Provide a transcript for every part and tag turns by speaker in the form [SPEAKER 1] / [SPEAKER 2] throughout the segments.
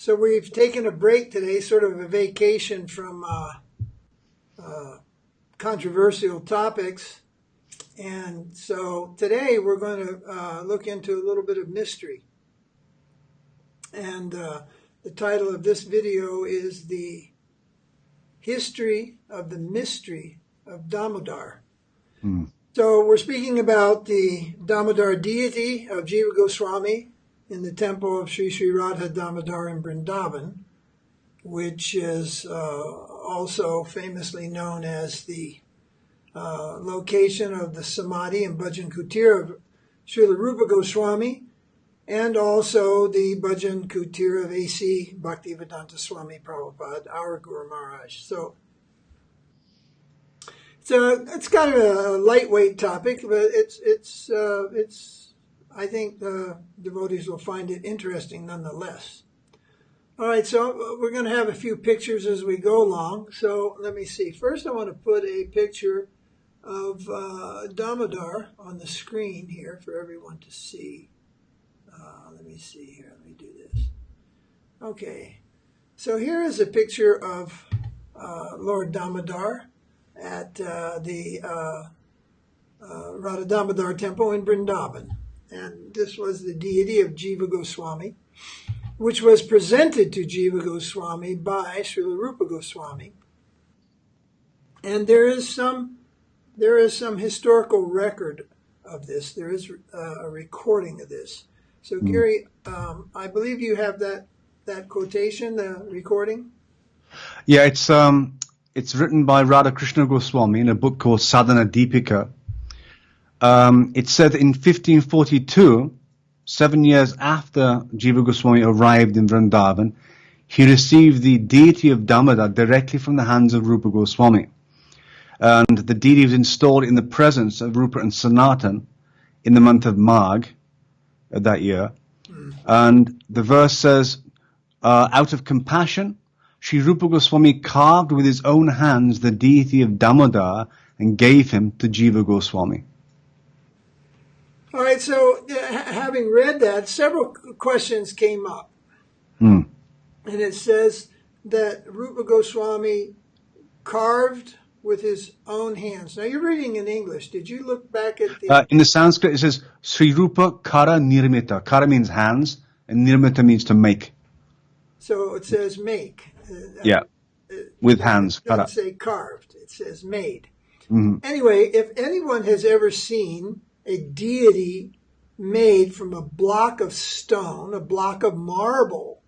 [SPEAKER 1] So we've taken a break today, sort of a vacation from controversial topics. And so today we're going to look into a little bit of mystery. And the title of this video is The History of the Mystery of Damodara. So we're speaking about the Damodara deity of Jiva Goswami in the temple of Sri Sri Radha Damodara in Vrindavan, which is also famously known as the location of the Samadhi and Bhajan Kutir of Srila Rupa Goswami, and also the Bhajan Kutir of A.C. Bhaktivedanta Swami Prabhupada, our Guru Maharaj. So it's kind of a lightweight topic, but it's I think the devotees will find it interesting nonetheless. All right, so we're going to have a few pictures as we go along. So let me see. First, I want to put a picture of Damodar on the screen here for everyone to see. Let me see here. Let me do this. Okay. So here is a picture of Lord Damodar at the Radha Damodar temple in Vrindavan. And this was the deity of Jiva Goswami, which was presented to Jiva Goswami by Srila Rupa Goswami. And there is some historical record of this. There is a recording of this. So Gary, I believe you have that quotation, the recording?
[SPEAKER 2] Yeah, it's written by Radha Krishna Goswami in a book called Sadhana Deepika. It said in 1542, 7 years after Jiva Goswami arrived in Vrindavan, he received the deity of Damodar directly from the hands of Rupa Goswami. And the deity was installed in the presence of Rupa and Sanatan in the month of Magh that year. And the verse says, out of compassion, Sri Rupa Goswami carved with his own hands the deity of Damodar and gave him to Jiva Goswami.
[SPEAKER 1] All right, so having read that, several questions came up. And it says that Rupa Goswami carved with his own hands. Now, you're reading in English. Did you look back at the...
[SPEAKER 2] in the Sanskrit, it says, Sri Rupa Kara Nirmita. Kara means hands, and Nirmita means to make.
[SPEAKER 1] So it says make.
[SPEAKER 2] Yeah, with hands.
[SPEAKER 1] It doesn't say carved. It says made.
[SPEAKER 2] Mm-hmm.
[SPEAKER 1] Anyway, if anyone has ever seen a deity made from a block of stone, a block of marble,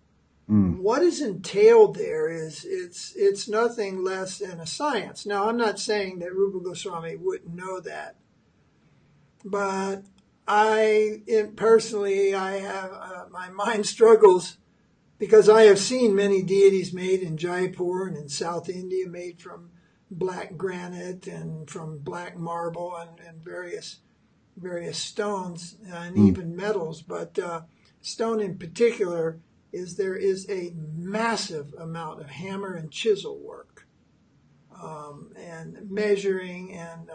[SPEAKER 1] what is entailed there is it's nothing less than a science. Now, I'm not saying that Rupa Goswami wouldn't know that, but personally, I have my mind struggles because I have seen many deities made in Jaipur and in South India, made from black granite and from black marble and various stones and even metals, but stone in particular there is a massive amount of hammer and chisel work and measuring and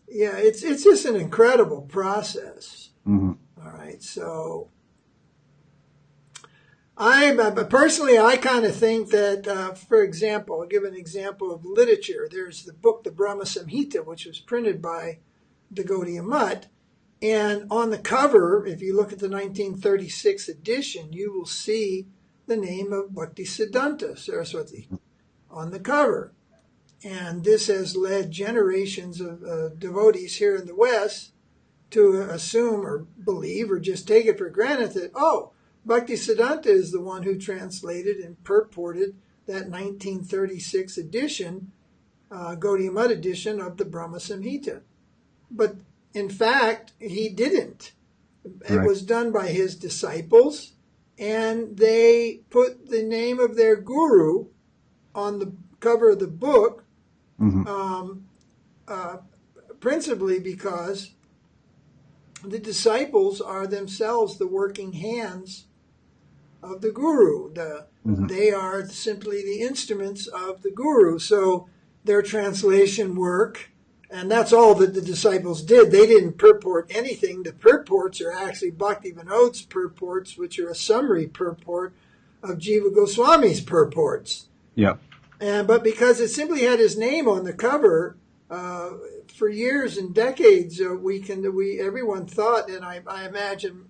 [SPEAKER 1] it's just an incredible process. All right, so I kind of think that, for example, I'll give an example of literature. There's the book, the Brahma Samhita, which was printed by the Gaudiya Mutt. And on the cover, if you look at the 1936 edition, you will see the name of Bhaktisiddhanta Saraswati on the cover. And this has led generations of devotees here in the West to assume or believe or just take it for granted that, Bhaktisiddhanta is the one who translated and purported that 1936 edition, Gaudiya Mutt edition of the Brahma Samhita. But in fact, he didn't. It was done by his disciples, and they put the name of their guru on the cover of the book, principally because the disciples are themselves the working hands of the guru. They are simply the instruments of the guru. So their translation work And that's all that the disciples did. They didn't purport anything. The purports are actually Bhaktivinoda's purports, which are a summary purport of Jiva Goswami's purports.
[SPEAKER 2] Yeah.
[SPEAKER 1] But because it simply had his name on the cover, for years and decades, everyone thought, and I imagine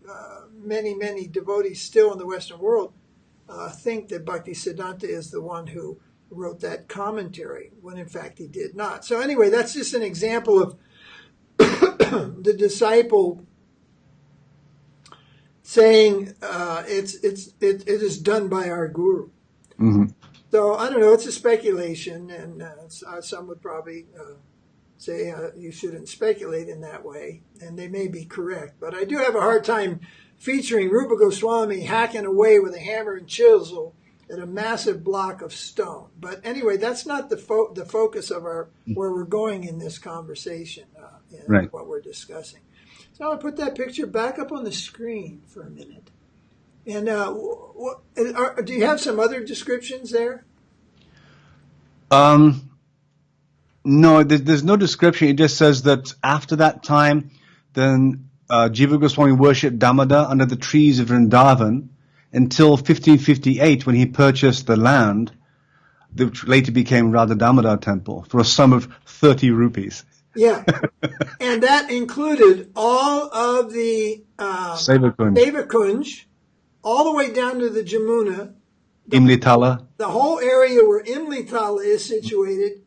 [SPEAKER 1] many devotees still in the Western world think that Bhaktisiddhanta is the one who wrote that commentary, when in fact he did not. So anyway, that's just an example of the disciple saying it is done by our guru.
[SPEAKER 2] Mm-hmm.
[SPEAKER 1] So I don't know, it's a speculation, and some would probably say you shouldn't speculate in that way, and they may be correct. But I do have a hard time featuring Rupa Goswami hacking away with a hammer and chisel at a massive block of stone. But anyway, that's not the focus of where we're going in this conversation,
[SPEAKER 2] right.
[SPEAKER 1] What we're discussing. So I'll put that picture back up on the screen for a minute. And do you have some other descriptions there?
[SPEAKER 2] No, there's no description. It just says that after that time, then Jiva Goswami worshipped Damodar under the trees of Vrindavan until 1558, when he purchased the land, which later became Radha Damodar Temple, for a sum of 30 rupees.
[SPEAKER 1] Yeah, and that included all of the Sevakunj, all the way down to the Jamuna,
[SPEAKER 2] Imlitala.
[SPEAKER 1] The whole area where Imlitala is situated,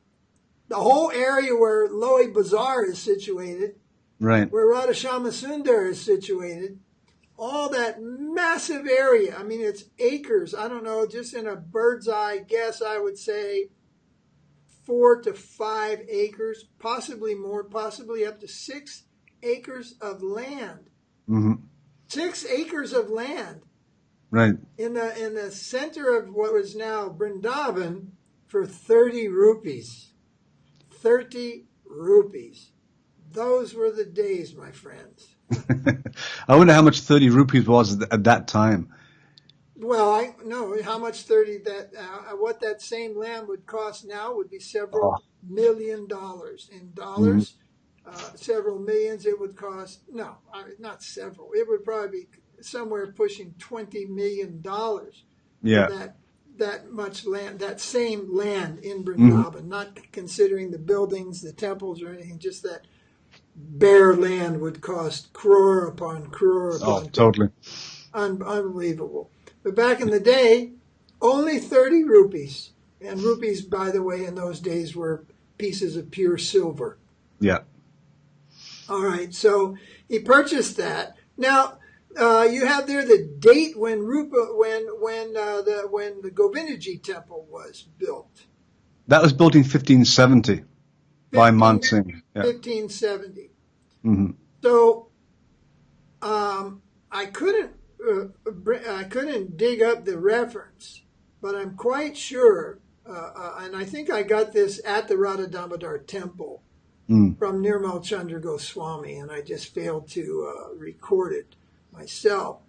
[SPEAKER 1] the whole area where Loi Bazaar is situated,
[SPEAKER 2] right,
[SPEAKER 1] where Radhashama Sundar is situated, all that massive area. I mean, it's acres. I don't know, just in a bird's eye guess, I would say 4 to 5 acres, possibly more, possibly up to 6 acres of land.
[SPEAKER 2] Mm-hmm.
[SPEAKER 1] 6 acres of land.
[SPEAKER 2] Right.
[SPEAKER 1] In the center of what was now Vrindavan for 30 rupees. 30 rupees. Those were the days, my friends.
[SPEAKER 2] I wonder how much 30 rupees was at that time.
[SPEAKER 1] Well, I know how much 30 what that same land would cost now would be several $1 million. In dollars, several millions it would cost. No, not several. It would probably be somewhere pushing $20 million.
[SPEAKER 2] Yeah.
[SPEAKER 1] That much land, that same land in Vrindavan, not considering the buildings, the temples, or anything, just that bare land would cost crore upon crore upon crore.
[SPEAKER 2] Totally.
[SPEAKER 1] Unbelievable. But back in the day, only 30 rupees. And rupees, by the way, in those days were pieces of pure silver.
[SPEAKER 2] Yeah.
[SPEAKER 1] All right, so he purchased that. Now, you have there the date when the Govindaji temple was built.
[SPEAKER 2] That was built in 1570 by Man Singh. Yeah.
[SPEAKER 1] 1570.
[SPEAKER 2] Mm-hmm.
[SPEAKER 1] So I couldn't dig up the reference, but I'm quite sure, and I think I got this at the Radha Damodar temple from Nirmal Chandra Goswami, and I just failed to record it myself.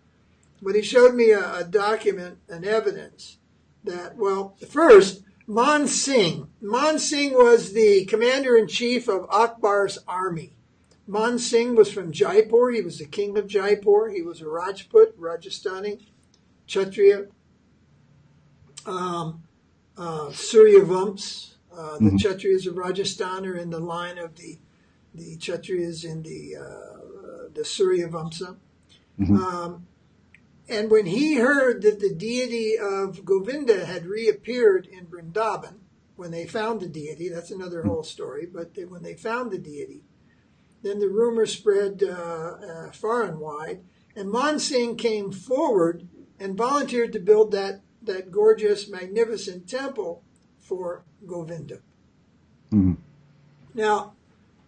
[SPEAKER 1] But he showed me a document, an evidence that, well, first, Man Singh. Man Singh was the commander-in-chief of Akbar's army. Man Singh was from Jaipur. He was the king of Jaipur. He was a Rajput, Rajasthani, Kshatriya, Surya Vams. The Kshatriyas of Rajasthan are in the line of the Kshatriyas in the Surya Vamsa. Mm-hmm. And when he heard that the deity of Govinda had reappeared in Vrindavan, when they found the deity, that's another whole story, but when they found the deity, then the rumor spread far and wide, and Man Singh came forward and volunteered to build that gorgeous, magnificent temple for Govinda. Mm-hmm. Now,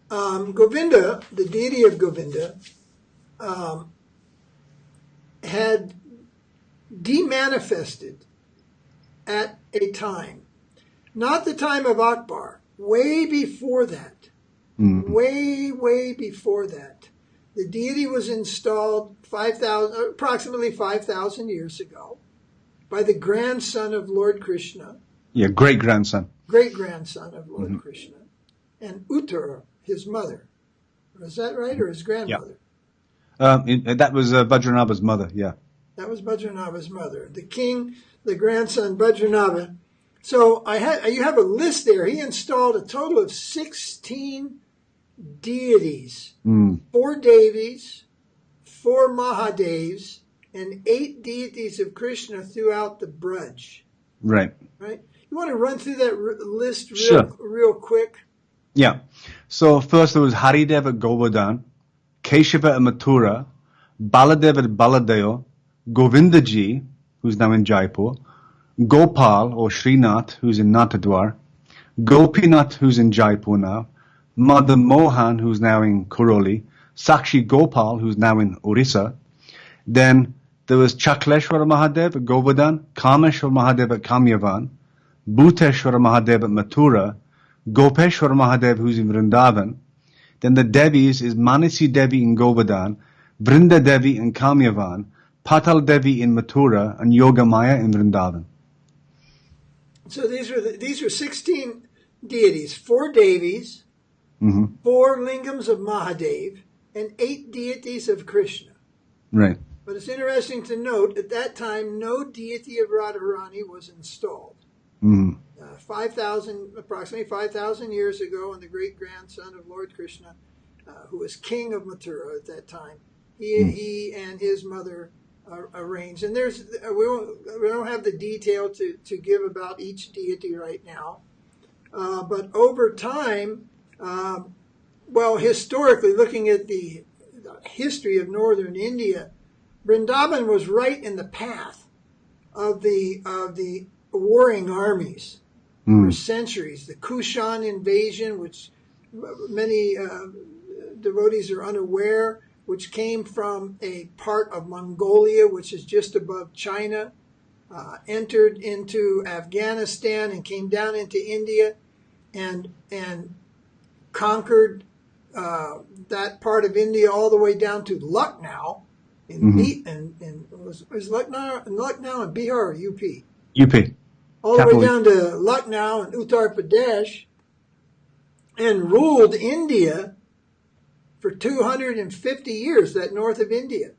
[SPEAKER 1] Govinda, the deity of Govinda, had demanifested at a time, not the time of Akbar, way before that, way before that. The deity was installed approximately 5,000 years ago by the grandson of Lord Krishna.
[SPEAKER 2] Yeah, great-grandson.
[SPEAKER 1] Great-grandson of Lord Krishna. And Uttara, his mother. Is that right, or his grandmother?
[SPEAKER 2] That was Vajranava's mother. Yeah.
[SPEAKER 1] That was Vajranava's mother. The king, the grandson, Vajranava. So you have a list there. He installed a total of 16 deities, 4 Devis, 4 Mahadevs, and 8 deities of Krishna throughout the Braj.
[SPEAKER 2] Right.
[SPEAKER 1] Right. You want to run through that list real quick?
[SPEAKER 2] Yeah. So first there was Haridev at Govardhan, Keshava at Mathura, Baladev at Baladeo, Govindaji, who's now in Jaipur, Gopal or Srinath, who's in Natadwar, Gopinath, who's in Jaipur now, Madan Mohan, who's now in Kuroli, Sakshi Gopal, who's now in Orissa. Then there was Chakleshwara Mahadev at Govardhan, Kameshwara Mahadev at Kamyavan, Bhuteshwara Mahadev at Mathura, Gopeshwara Mahadev, who's in Vrindavan. Then the Devis is Manasi Devi in Govardhan, Vrinda Devi in Kamyavan, Patal Devi in Mathura, and Yoga Maya in Vrindavan.
[SPEAKER 1] So these are 16 deities, 4 Devis, 4 lingams of Mahadev, and 8 deities of Krishna.
[SPEAKER 2] Right.
[SPEAKER 1] But it's interesting to note, at that time, no deity of Radharani was installed. Approximately 5,000 years ago, and the great-grandson of Lord Krishna, who was king of Mathura at that time, he and his mother arranged. And we don't have the detail to give about each deity right now. But over time, historically, looking at the history of northern India, Vrindavan was right in the path of the warring armies for centuries. The Kushan invasion, which many devotees are unaware, which came from a part of Mongolia, which is just above China, entered into Afghanistan and came down into India and conquered that part of India all the way down to Lucknow. Was Lucknow in Bihar or UP?
[SPEAKER 2] UP.
[SPEAKER 1] All the way down to Lucknow and Uttar Pradesh, and ruled India for 250 years, that north of India.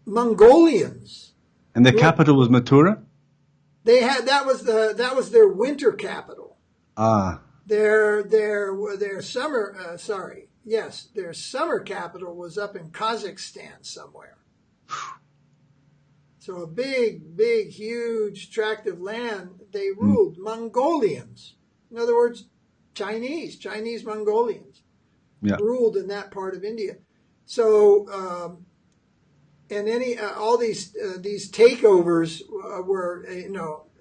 [SPEAKER 1] Mongolians.
[SPEAKER 2] And the capital was Mathura?
[SPEAKER 1] They had that was their winter capital. Their summer capital was up in Kazakhstan somewhere. So a big, huge tract of land they ruled. Mongolians. In other words, Chinese Mongolians ruled in that part of India. So, all these takeovers were,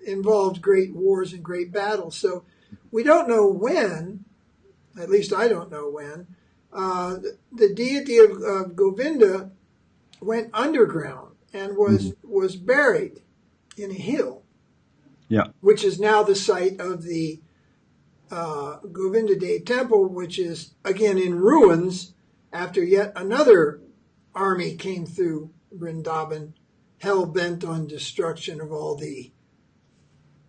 [SPEAKER 1] involved great wars and great battles. So we don't know when, at least I don't know when, the deity of Govinda went underground and was buried in a hill, which is now the site of the Govindadeva temple, which is again in ruins after yet another army came through Vrindavan, hell-bent on destruction of all the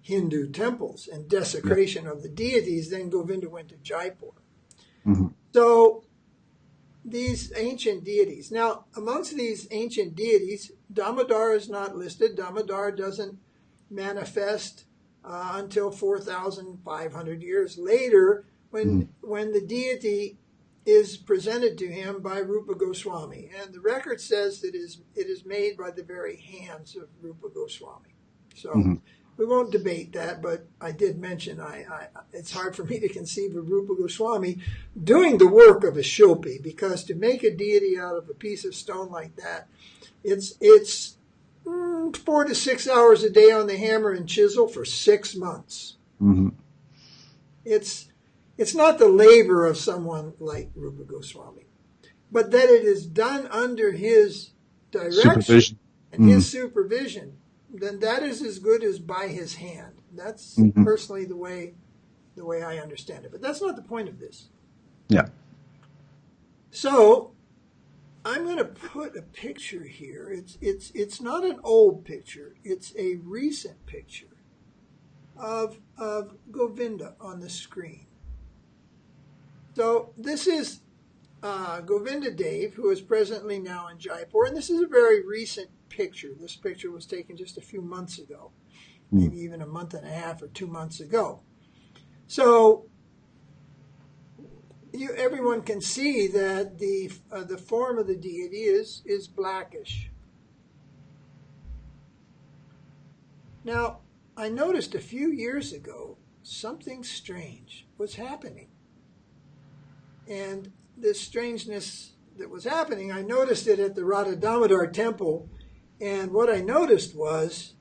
[SPEAKER 1] Hindu temples and desecration of the deities. Then Govinda went to Jaipur. So these ancient deities. Now, amongst these ancient deities, Damodara is not listed. Damodara doesn't manifest until 4,500 years later, when the deity is presented to him by Rupa Goswami. And the record says that it is made by the very hands of Rupa Goswami. So we won't debate that, but I did mention it's hard for me to conceive of Rupa Goswami doing the work of a Shilpi, because to make a deity out of a piece of stone like that, it's 4 to 6 hours a day on the hammer and chisel for 6 months. It's not the labor of someone like Rupa Goswami, but that it is done under his direction and his supervision, then that is as good as by his hand. That's personally the way I understand it. But that's not the point of this.
[SPEAKER 2] Yeah.
[SPEAKER 1] So I'm going to put a picture here. It's not an old picture. It's a recent picture of Govinda on the screen. So this is Govindadeva, who is presently now in Jaipur, and this is a very recent picture. This picture was taken just a few months ago, maybe even a month and a half or 2 months ago. So everyone can see that the form of the deity is blackish. Now, I noticed a few years ago something strange was happening. And this strangeness that was happening, I noticed it at the Radha Damodar temple. And what I noticed was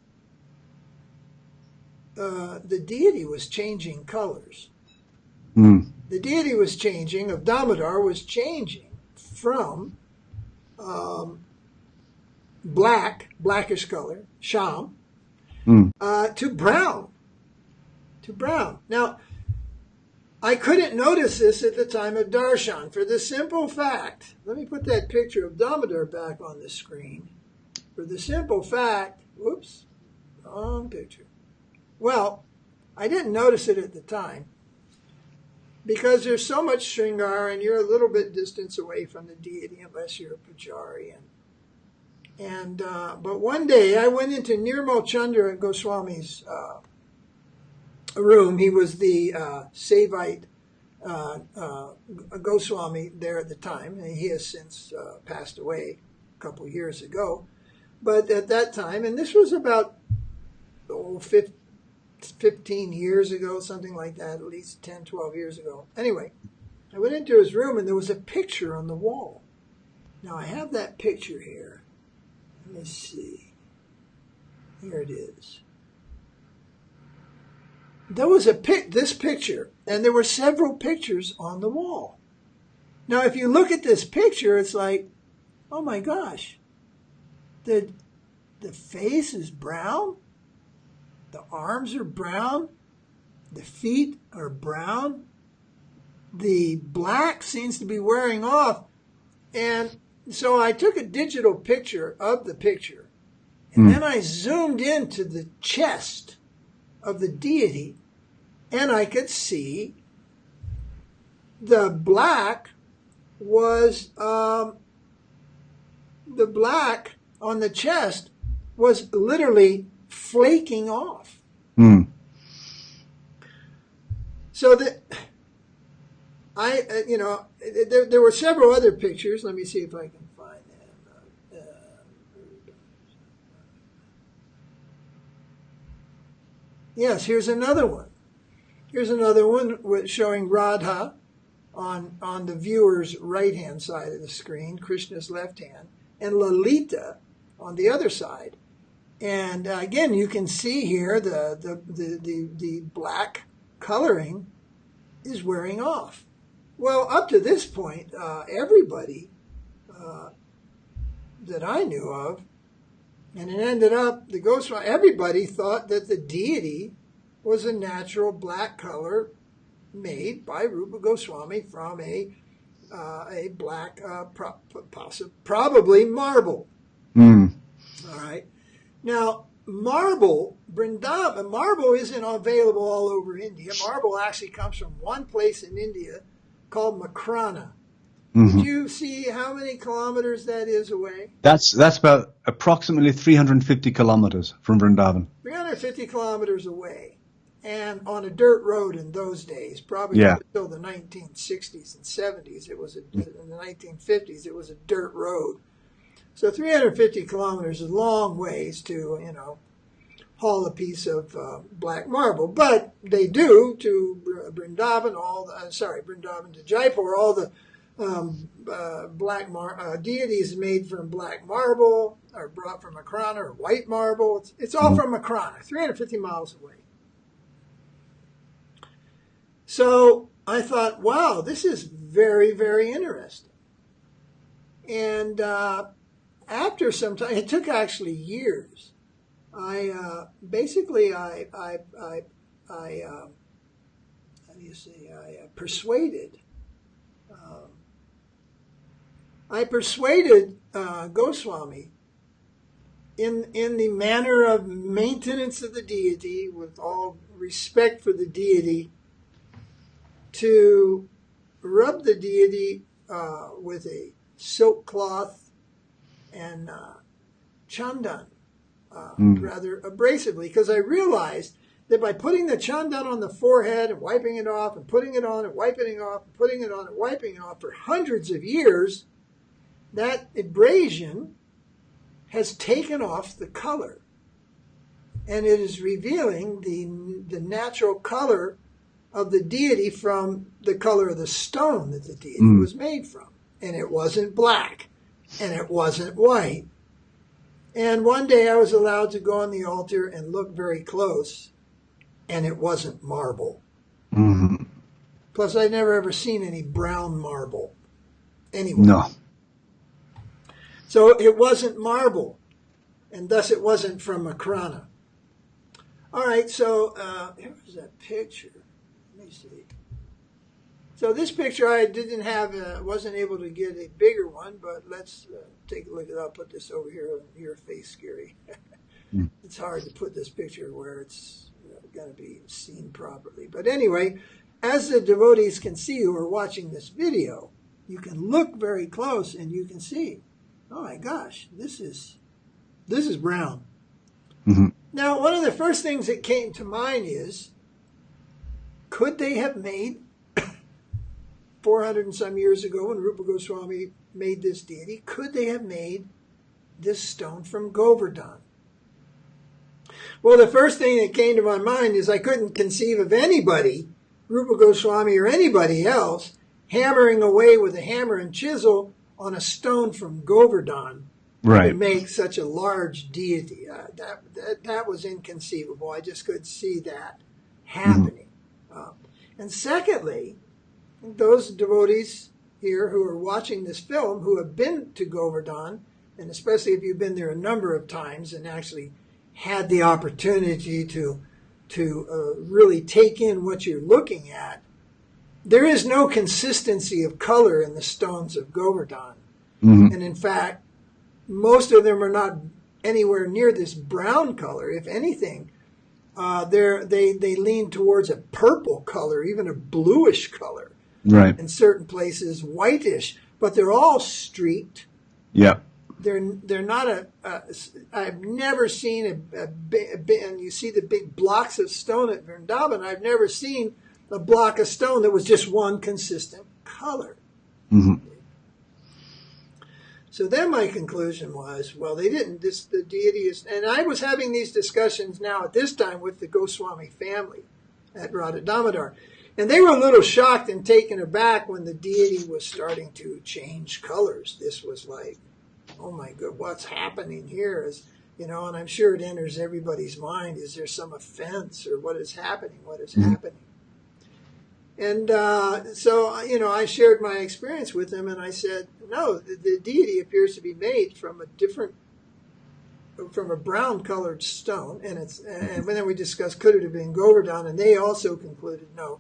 [SPEAKER 1] the deity was changing colors. The deity was changing, of Damodar was changing from blackish color, sham, to brown. Now, I couldn't notice this at the time of darshan for the simple fact, let me put that picture of Damodar back on the screen, for the simple fact, whoops, wrong picture. Well, I didn't notice it at the time because there's so much Sringara and you're a little bit distance away from the deity unless you're a pujari. But one day I went into Nirmalchandra Goswami's room. He was the Saivite Goswami there at the time. And he has since passed away a couple years ago. But at that time, and this was about 15 years ago, something like that, at least 10, 12 years ago. Anyway, I went into his room and there was a picture on the wall. Now I have that picture here. Let me see. Here it is. There was this picture, and there were several pictures on the wall. Now, if you look at this picture, it's like, oh my gosh, the face is brown, the arms are brown, the feet are brown, the black seems to be wearing off, and so I took a digital picture of the picture, and then I zoomed into the chest of the deity, and I could see the black was, the black on the chest was literally flaking off. So that there were several other pictures. Let me see if I can find them. Yes, here's another one. Here's another one showing Radha on the viewer's right-hand side of the screen, Krishna's left hand, and Lalita on the other side. And again, you can see here the black coloring is wearing off. Well, up to this point, everybody that I knew of, and it ended up, everybody thought that the deity was a natural black color made by Rupa Goswami from a black, probably marble. All right. Now, marble isn't available all over India. Marble actually comes from one place in India called Makrana. Did you see how many kilometers that is away?
[SPEAKER 2] That's about approximately 350 kilometers from Vrindavan.
[SPEAKER 1] 350 kilometers away. And on a dirt road in those days, probably until the 1960s and 70s, in the 1950s, it was a dirt road. So 350 kilometers is a long ways to, haul a piece of black marble. But they do to Vrindavan, Vrindavan to Jaipur, all the deities made from black marble are brought from Makrana or white marble. It's all from Makrana, 350 miles away. So I thought, wow, this is very, very interesting. And after some time, it took actually years. I persuaded Goswami in the manner of maintenance of the deity, with all respect for the deity, to rubbed the deity with a silk cloth and chandan rather abrasively, because I realized that by putting the chandan on the forehead and wiping it off and putting it on and wiping it off and putting it on and wiping it off for hundreds of years, that abrasion has taken off the color. And it is revealing the natural color of the deity from the color of the stone that the deity was made from. And it wasn't black, and it wasn't white. And one day I was allowed to go on the altar and look very close, and it wasn't marble.
[SPEAKER 2] Mm-hmm.
[SPEAKER 1] Plus, I'd never ever seen any brown marble anywhere.
[SPEAKER 2] No.
[SPEAKER 1] So it wasn't marble, and thus it wasn't from Makrana. All right, so here's that picture. Let me see. So this picture I didn't have, wasn't able to get a bigger one, but let's take a look at it. I'll put this over here on your face, Scary. It's hard to put this picture where it's going to be seen properly. But anyway, as the devotees can see who are watching this video, you can look very close and you can see, oh my gosh, this is brown.
[SPEAKER 2] Mm-hmm.
[SPEAKER 1] Now, one of the first things that came to mind is, could they have made 400 and some years ago when Rupa Goswami made this deity, could they have made this stone from Govardhan? Well, the first thing that came to my mind is I couldn't conceive of anybody, Rupa Goswami or anybody else, hammering away with a hammer and chisel on a stone from Govardhan to make such a large deity. That was inconceivable. I just could see that happening. And secondly, those devotees here who are watching this film who have been to Govardhan, and especially if you've been there a number of times and actually had the opportunity to really take in what you're looking at, there is no consistency of color in the stones of Govardhan. Mm-hmm. And in fact, most of them are not anywhere near this brown color. If anything, they lean towards a purple color, even a bluish color.
[SPEAKER 2] Right. In
[SPEAKER 1] certain places, whitish, but they're all streaked.
[SPEAKER 2] Yeah.
[SPEAKER 1] They're not I've never seen and you see the big blocks of stone at Vrndavan. I've never seen a block of stone that was just one consistent color.
[SPEAKER 2] Mm-hmm.
[SPEAKER 1] So then my conclusion was, well, they didn't. The deity is, and I was having these discussions now at this time with the Goswami family at Radha Damodar. And they were a little shocked and taken aback when the deity was starting to change colors. This was like, oh my God, what's happening here? And I'm sure it enters everybody's mind. Is there some offense or what is happening? What is happening? And so, I shared my experience with them and I said, no, the deity appears to be made from a brown colored stone. And then we discussed, could it have been Govardhan? And they also concluded, no.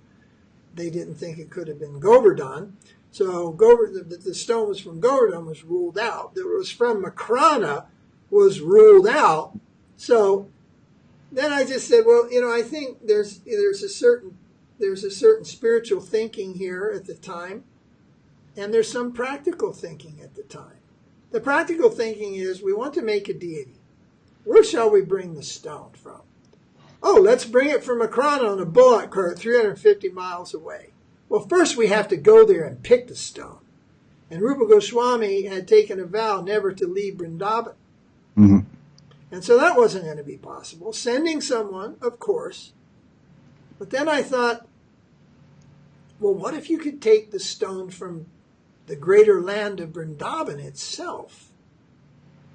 [SPEAKER 1] They didn't think it could have been Govardhan. So the stone was from Govardhan was ruled out. That it was from Makrana was ruled out. So then I just said, well, I think there's a certain spiritual thinking here at the time, and there's some practical thinking at the time. The practical thinking is we want to make a deity. Where shall we bring the stone from? Oh, let's bring it from Makrana on a bullock cart 350 miles away. Well, first we have to go there and pick the stone. And Rupa Goswami had taken a vow never to leave Vrindavan. Mm-hmm. And so that wasn't going to be possible. Sending someone, of course. But then I thought, well, what if you could take the stone from the greater land of Vrindavan itself?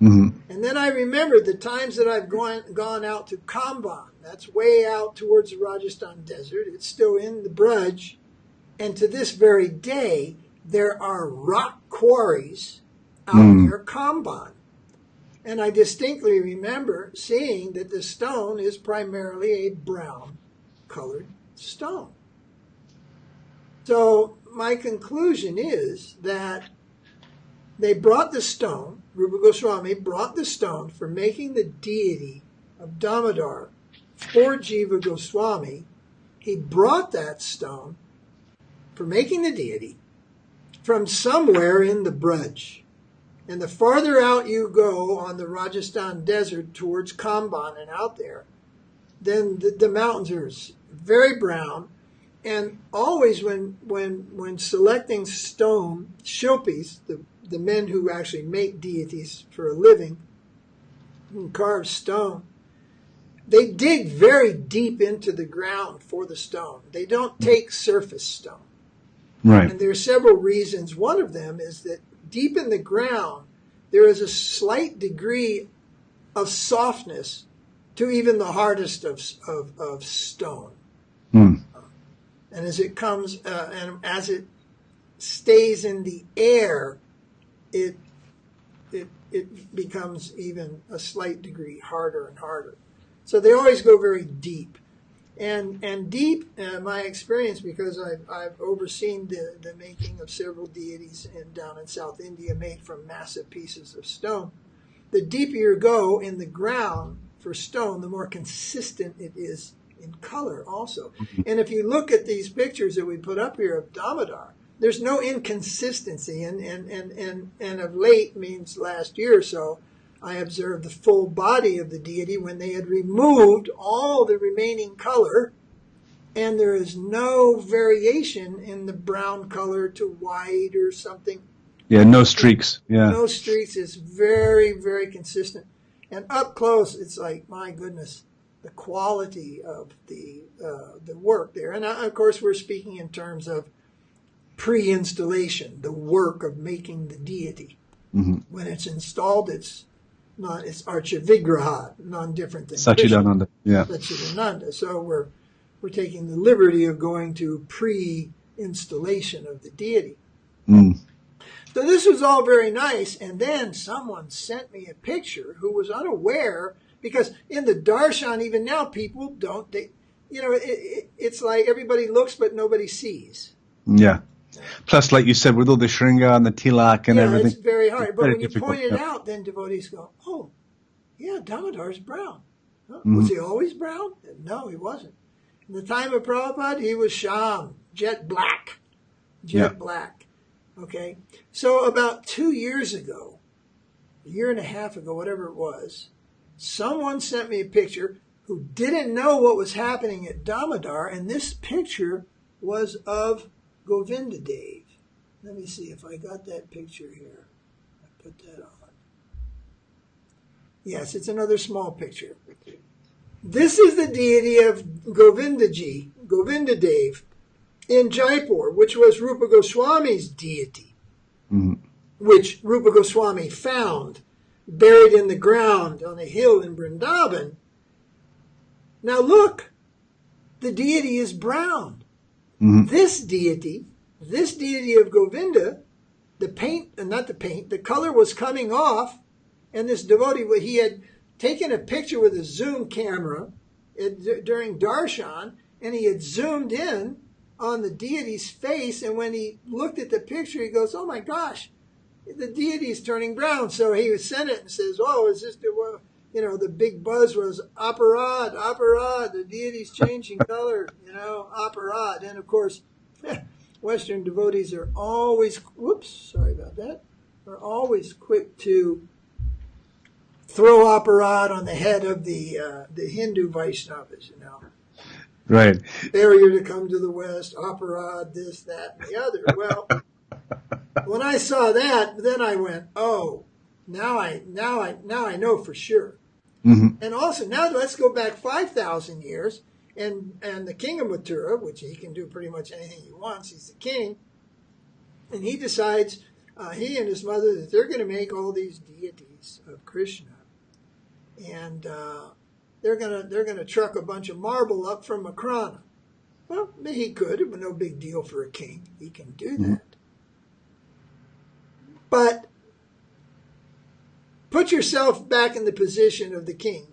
[SPEAKER 1] Mm-hmm. And then I remembered the times that I've gone out to Kamban. That's way out towards the Rajasthan desert. It's still in the Braj. And to this very day, there are rock quarries out near Kamban. And I distinctly remember seeing that the stone is primarily a brown-colored stone. So my conclusion is that they brought the stone, Rupa Goswami brought the stone for making the deity of Damodar for Jiva Goswami. He brought that stone for making the deity from somewhere in the Braj. And the farther out you go on the Rajasthan desert towards Kamban and out there, then the mountains are very brown. And always when selecting stone, shilpis, the men who actually make deities for a living, who carve stone, they dig very deep into the ground for the stone. They don't take surface stone.
[SPEAKER 2] Right.
[SPEAKER 1] And there are several reasons. One of them is that deep in the ground, there is a slight degree of softness to even the hardest of stone.
[SPEAKER 2] Mm.
[SPEAKER 1] And as it comes, and as it stays in the air, it becomes even a slight degree harder and harder. So they always go very deep. And deep, my experience, because I've overseen the making of several deities down in South India made from massive pieces of stone. The deeper you go in the ground for stone, the more consistent it is in color also. And if you look at these pictures that we put up here of Damodar, there's no inconsistency. And of late, means last year or so, I observed the full body of the deity when they had removed all the remaining color, and there is no variation in the brown color to white or something.
[SPEAKER 2] Yeah, no streaks. Yeah.
[SPEAKER 1] No streaks. It's very, very consistent. And up close, it's like, my goodness, the quality of the work there. And of course, we're speaking in terms of pre-installation, the work of making the deity.
[SPEAKER 2] Mm-hmm.
[SPEAKER 1] When it's installed, it's Archavigraha, non-different than
[SPEAKER 2] Satchidananda. Yeah.
[SPEAKER 1] Satchidananda. So we're taking the liberty of going to pre-installation of the deity.
[SPEAKER 2] Mm.
[SPEAKER 1] So this was all very nice, and then someone sent me a picture who was unaware, because in the darshan, even now, people don't, it's like everybody looks but nobody sees.
[SPEAKER 2] Yeah. Plus, like you said, with all the shringa and the tilak and everything.
[SPEAKER 1] It's very hard. But
[SPEAKER 2] very
[SPEAKER 1] when you
[SPEAKER 2] difficult,
[SPEAKER 1] point it out, then devotees go, oh, yeah, Damodar's brown. Huh? Was he always brown? No, he wasn't. In the time of Prabhupada, he was sham, jet black. Black. Okay? So about 2 years ago, a year and a half ago, whatever it was, someone sent me a picture who didn't know what was happening at Damodar, and this picture was of Govindadeva. Let me see if I got that picture here. I put that on. Yes, it's another small picture. This is the deity of Govindadeva in Jaipur, which was Rupa Goswami's deity, which Rupa Goswami found buried in the ground on a hill in Vrindavan. Now look, the deity is brown. This deity of Govinda, the color was coming off, and this devotee, he had taken a picture with a zoom camera during darshan, and he had zoomed in on the deity's face, and when he looked at the picture, he goes, oh my gosh, the deity is turning brown. So he sent it and says, oh, is this the big buzz was aparad, the deity's changing color, aparad. And of course, Western devotees are always, are always quick to throw aparad on the head of the Hindu Vaishnavas,
[SPEAKER 2] Right.
[SPEAKER 1] Barrier to come to the West, aparad, this, that, and the other. Well, when I saw that, then I went, oh, now I know for sure. And also, now let's go back 5,000 years, and the king of Mathura, which he can do pretty much anything he wants, he's the king, and he decides, he and his mother, that they're going to make all these deities of Krishna, and they're gonna truck a bunch of marble up from Makrana. Well, he could, it was no big deal for a king. He can do that. But put yourself back in the position of the king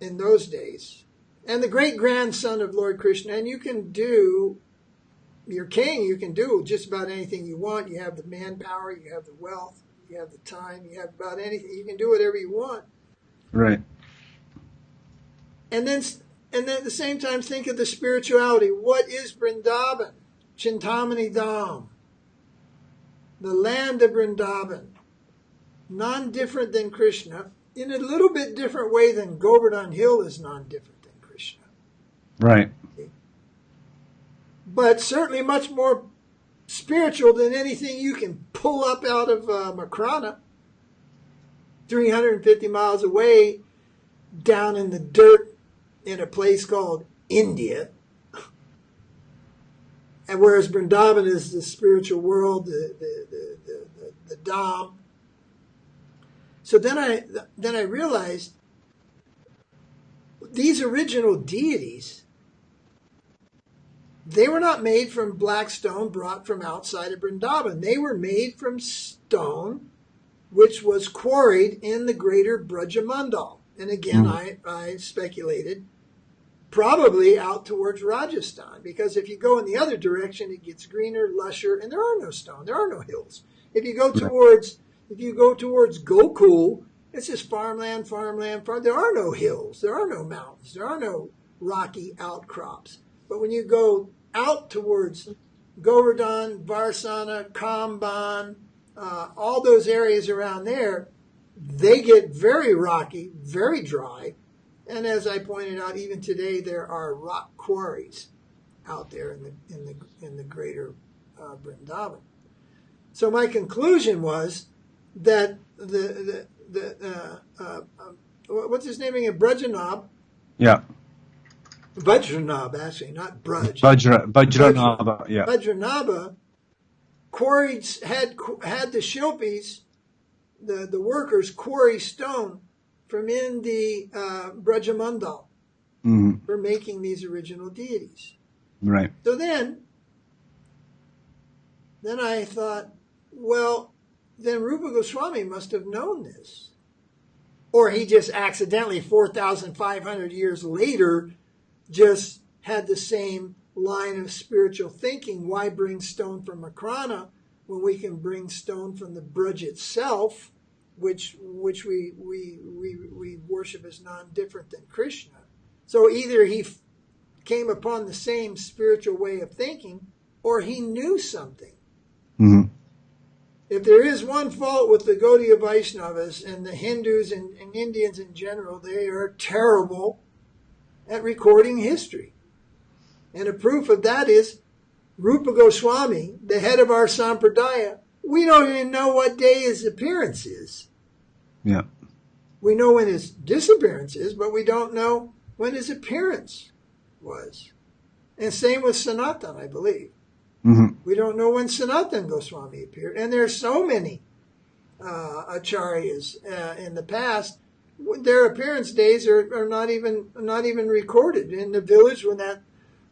[SPEAKER 1] in those days, and the great-grandson of Lord Krishna, and you can do, you're king, you can do just about anything you want. You have the manpower, you have the wealth, you have the time, you have about anything. You can do whatever you want.
[SPEAKER 2] Right.
[SPEAKER 1] And then at the same time, think of the spirituality. What is Vrindavan? Chintamani Dham, the land of Vrindavan, non-different than Krishna, in a little bit different way than Govardhan Hill is non-different than Krishna.
[SPEAKER 2] Right.
[SPEAKER 1] But certainly much more spiritual than anything you can pull up out of Makrana, 350 miles away, down in the dirt in a place called India. And whereas Vrindavan is the spiritual world, the Dham. So then I realized these original deities, they were not made from black stone brought from outside of Vrindavan. They were made from stone which was quarried in the greater Brajamandal. And again, I speculated, probably out towards Rajasthan, because if you go in the other direction, it gets greener, lusher, and there are no stone, there are no hills. If you go towards Gokul, it's just farmland. There are no hills, there are no mountains, there are no rocky outcrops. But when you go out towards Govardhan, Varsana, Kamban, all those areas around there, they get very rocky, very dry. And as I pointed out, even today there are rock quarries out there in the greater Vrindavan. So my conclusion was that what's his name again? Vajranabh.
[SPEAKER 2] Yeah.
[SPEAKER 1] Vajranabh, actually, not Braj.
[SPEAKER 2] Vajranabha, yeah.
[SPEAKER 1] Vajranabha quarried, had the Shilpis, the workers, quarry stone from in the Brajamandal for making these original deities.
[SPEAKER 2] Right.
[SPEAKER 1] So then I thought, well, then Rupa Goswami must have known this. Or he just accidentally, 4,500 years later, just had the same line of spiritual thinking. Why bring stone from Makrana when we can bring stone from the Braj itself, which we worship as non-different than Krishna? So either he came upon the same spiritual way of thinking, or he knew something.
[SPEAKER 2] Mm-hmm.
[SPEAKER 1] If there is one fault with the Gaudiya Vaishnavas and the Hindus and Indians in general, they are terrible at recording history. And a proof of that is Rupa Goswami, the head of our Sampradaya. We don't even know what day his appearance is.
[SPEAKER 2] Yeah.
[SPEAKER 1] We know when his disappearance is, but we don't know when his appearance was. And same with Sanatan, I believe.
[SPEAKER 2] Mm-hmm.
[SPEAKER 1] We don't know when Sanatan Goswami appeared. And there's so many acharyas in the past. Their appearance days are not even recorded. In the village, when that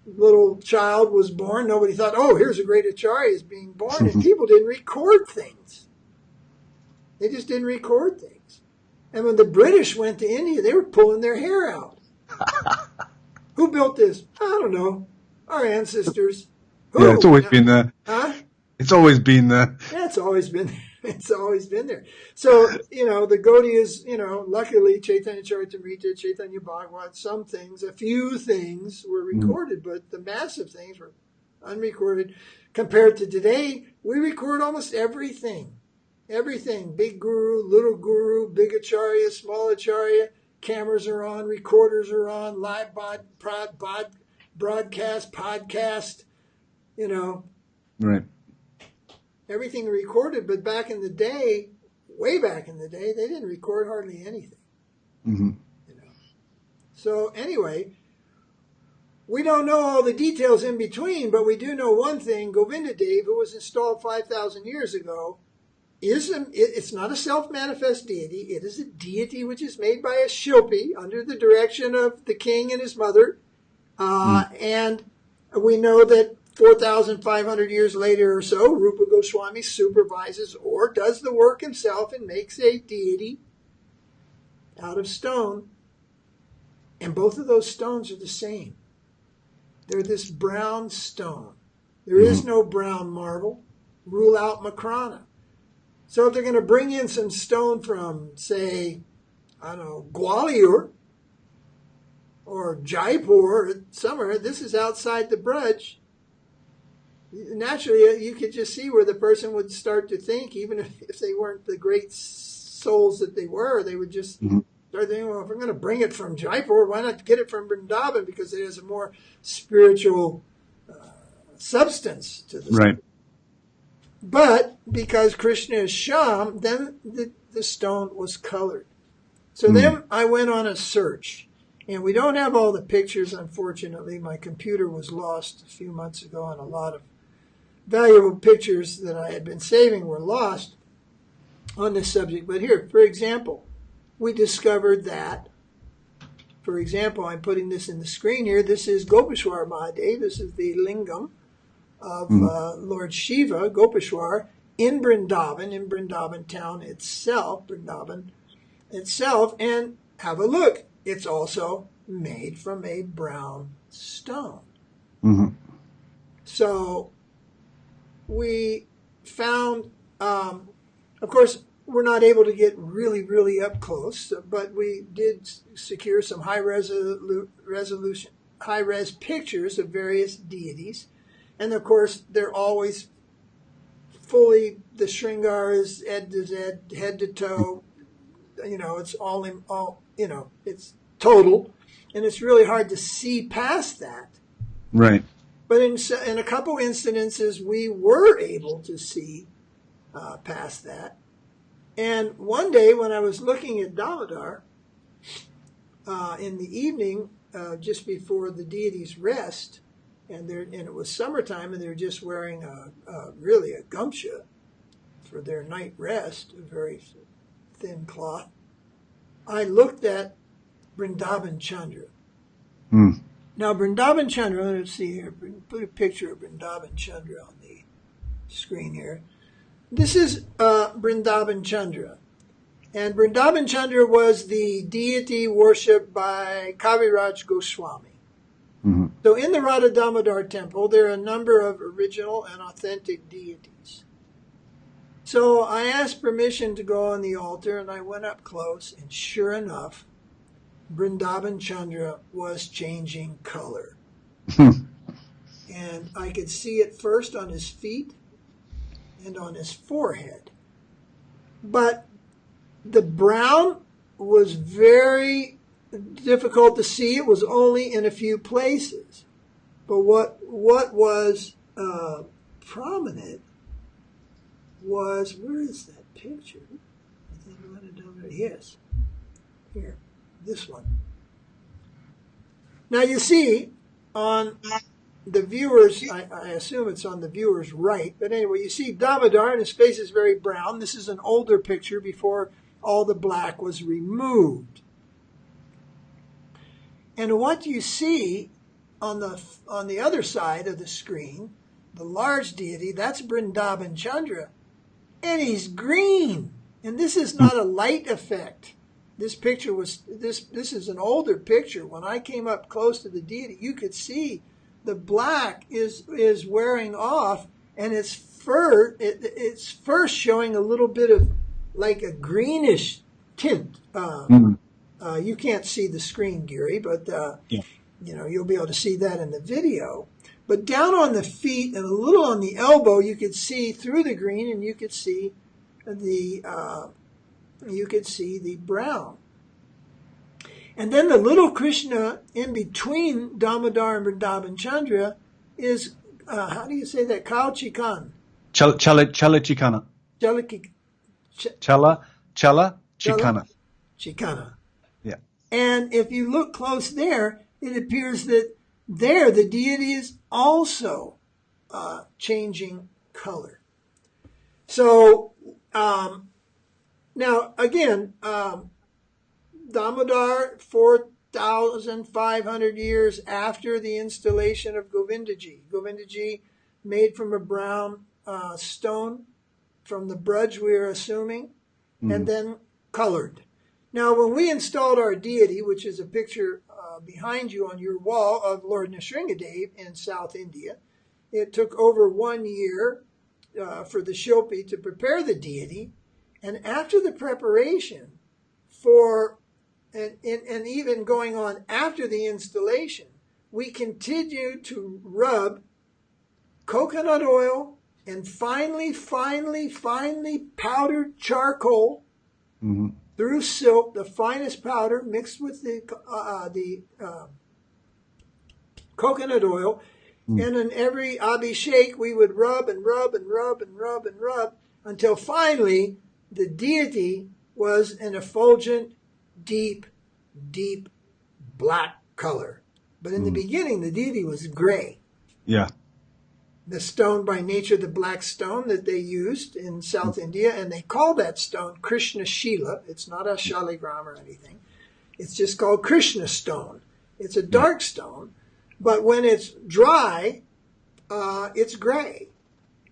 [SPEAKER 1] little child was born, nobody thought, oh, here's a great acharya is being born. And people didn't record things. They just didn't record things. And when the British went to India, they were pulling their hair out. Who built this? I don't know. Our ancestors. Who?
[SPEAKER 2] Yeah, it's always been there.
[SPEAKER 1] Huh?
[SPEAKER 2] It's always been there.
[SPEAKER 1] Yeah, it's always been there. It's always been there. So, the Gaudiyas, luckily Chaitanya Charitamrita, Chaitanya Bhagavat, some things, a few things were recorded, but the massive things were unrecorded. Compared to today, we record almost everything. Everything. Big guru, little guru, big acharya, small acharya. Cameras are on, recorders are on, live broadcast, podcast,
[SPEAKER 2] Right.
[SPEAKER 1] Everything recorded, but back in the day, way back in the day, they didn't record hardly anything.
[SPEAKER 2] Mm-hmm.
[SPEAKER 1] So anyway, we don't know all the details in between, but we do know one thing. Govindadeva, who was installed 5,000 years ago, it's not a self-manifest deity. It is a deity which is made by a Shilpi under the direction of the king and his mother. And we know that 4,500 years later or so, Rupa Goswami supervises or does the work himself and makes a deity out of stone. And both of those stones are the same. They're this brown stone. There is no brown marble. Rule out Makrana. So if they're going to bring in some stone from, say, Gwalior or Jaipur or somewhere, this is outside the Braj. naturally, you could just see where the person would start to think, even if they weren't the great souls that they were, they would just start thinking, well, if we're going to bring it from Jaipur, why not get it from Vrindavan? Because it has a more spiritual substance to the
[SPEAKER 2] Right.
[SPEAKER 1] But because Krishna is Shyam, then the stone was colored. So then I went on a search. And we don't have all the pictures, unfortunately. My computer was lost a few months ago, and a lot of valuable pictures that I had been saving were lost on this subject. But here, for example, we discovered that, for example, I'm putting this in the screen here. This is Gopeshwar Mahadev. This is the lingam of Lord Shiva, Gopeshwar, in Vrindavan town itself, Vrindavan itself. And have a look. It's also made from a brown stone. So we found, of course, we're not able to get really, really up close, but we did secure some high-res pictures of various deities. And, of course, they're always fully, the Shringar is head to toe. It's it's total. And it's really hard to see past that.
[SPEAKER 2] Right.
[SPEAKER 1] But in a couple instances, we were able to see past that. And one day when I was looking at Damodar in the evening, just before the deities rest, and it was summertime, and they're just wearing really a gamcha for their night rest, a very thin cloth, I looked at Vrndavanachandra. Now, Vrndavanachandra, let's see here, put a picture of Vrndavanachandra on the screen here. This is Vrndavanachandra. And Vrndavanachandra was the deity worshipped by Kaviraj Goswami. So in the Radha Damodar temple, there are a number of original and authentic deities. So I asked permission to go on the altar, and I went up close, and sure enough, Vrndavanachandra was changing color. And I could see it first on his feet and on his forehead. But the brown was very difficult to see. It was only in a few places. But what was prominent was, where is that picture? I think I might have done it. Yes. Here. This one. Now you see on the viewers, I assume it's on the viewer's right, but anyway, you see Damodar and his face is very brown. This is an older picture before all the black was removed. And what you see on the other side of the screen, the large deity, that's Vrndavanachandra, and he's green. And this is not a light effect. This picture was, this is an older picture. When I came up close to the deity, you could see the black is wearing off, and it's first showing a little bit of like a greenish tint. You can't see the screen, Gary, but you'll be able to see that in the video. But down on the feet and a little on the elbow, you could see through the green, and you could see the brown. And then the little Krishna in between Damodar and Vrndavanachandra is, how do you say that? Kauchikan.
[SPEAKER 2] Chala Chikana.
[SPEAKER 1] Chikana.
[SPEAKER 2] Yeah.
[SPEAKER 1] And if you look close there, it appears that there the deity is also changing color. So, now, again, Damodar, 4,500 years after the installation of Govindaji. Govindaji made from a brown stone, from the brudge we are assuming, and then colored. Now, when we installed our deity, which is a picture behind you on your wall of Lord Narasingha in South India, it took over 1 year for the Shilpi to prepare the deity. And after the preparation and even going on after the installation, we continued to rub coconut oil, and finely powdered charcoal through silk, the finest powder mixed with the coconut oil. And in every abhishek, we would rub and rub and rub and rub and rub until finally the deity was an effulgent, deep black color. But in the beginning, the deity was gray.
[SPEAKER 2] Yeah.
[SPEAKER 1] The stone, by nature, the black stone that they used in South India, and they call that stone Krishna Shila. It's not a shaligram or anything. It's just called Krishna stone. It's a dark stone, but when it's dry, it's gray.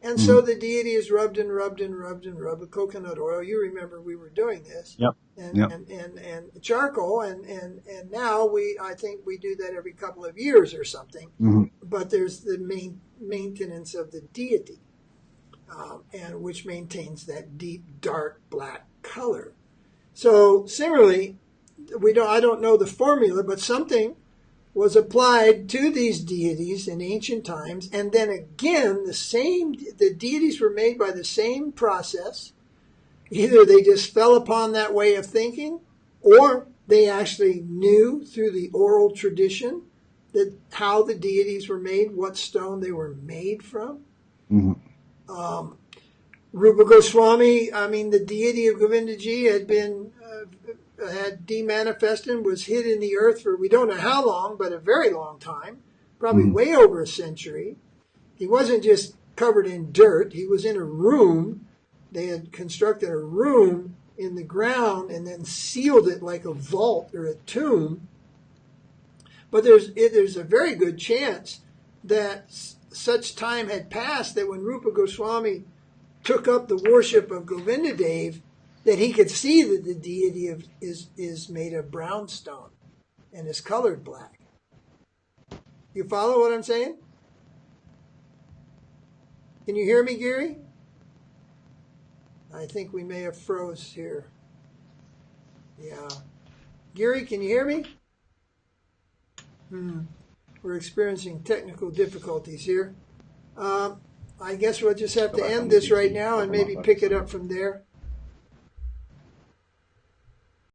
[SPEAKER 1] And so the deity is rubbed and rubbed and rubbed and rubbed with coconut oil. You remember we were doing this.
[SPEAKER 2] Yep.
[SPEAKER 1] And charcoal, and now I think we do that every couple of years or something. But there's the maintenance of the deity, and which maintains that deep, dark, black color. So similarly, I don't know the formula, but something was applied to these deities in ancient times, and then again the deities were made by the same process. Either they just fell upon that way of thinking, or they actually knew through the oral tradition that how the deities were made, what stone they were made from. Rupa Goswami, the deity of Govindaji had demanifested, was hid in the earth for we don't know how long, but a very long time, probably way over a century. He wasn't just covered in dirt. He was in a room. They had constructed a room in the ground and then sealed it like a vault or a tomb. But there's a very good chance that such time had passed that when Rupa Goswami took up the worship of Govindadeva, that he could see that the deity is made of brown stone and is colored black. You follow what I'm saying? Can you hear me, Gary? I think we may have froze here. Yeah. Gary, can you hear me? We're experiencing technical difficulties here. I guess we'll just have to end this right now and maybe pick it up from there.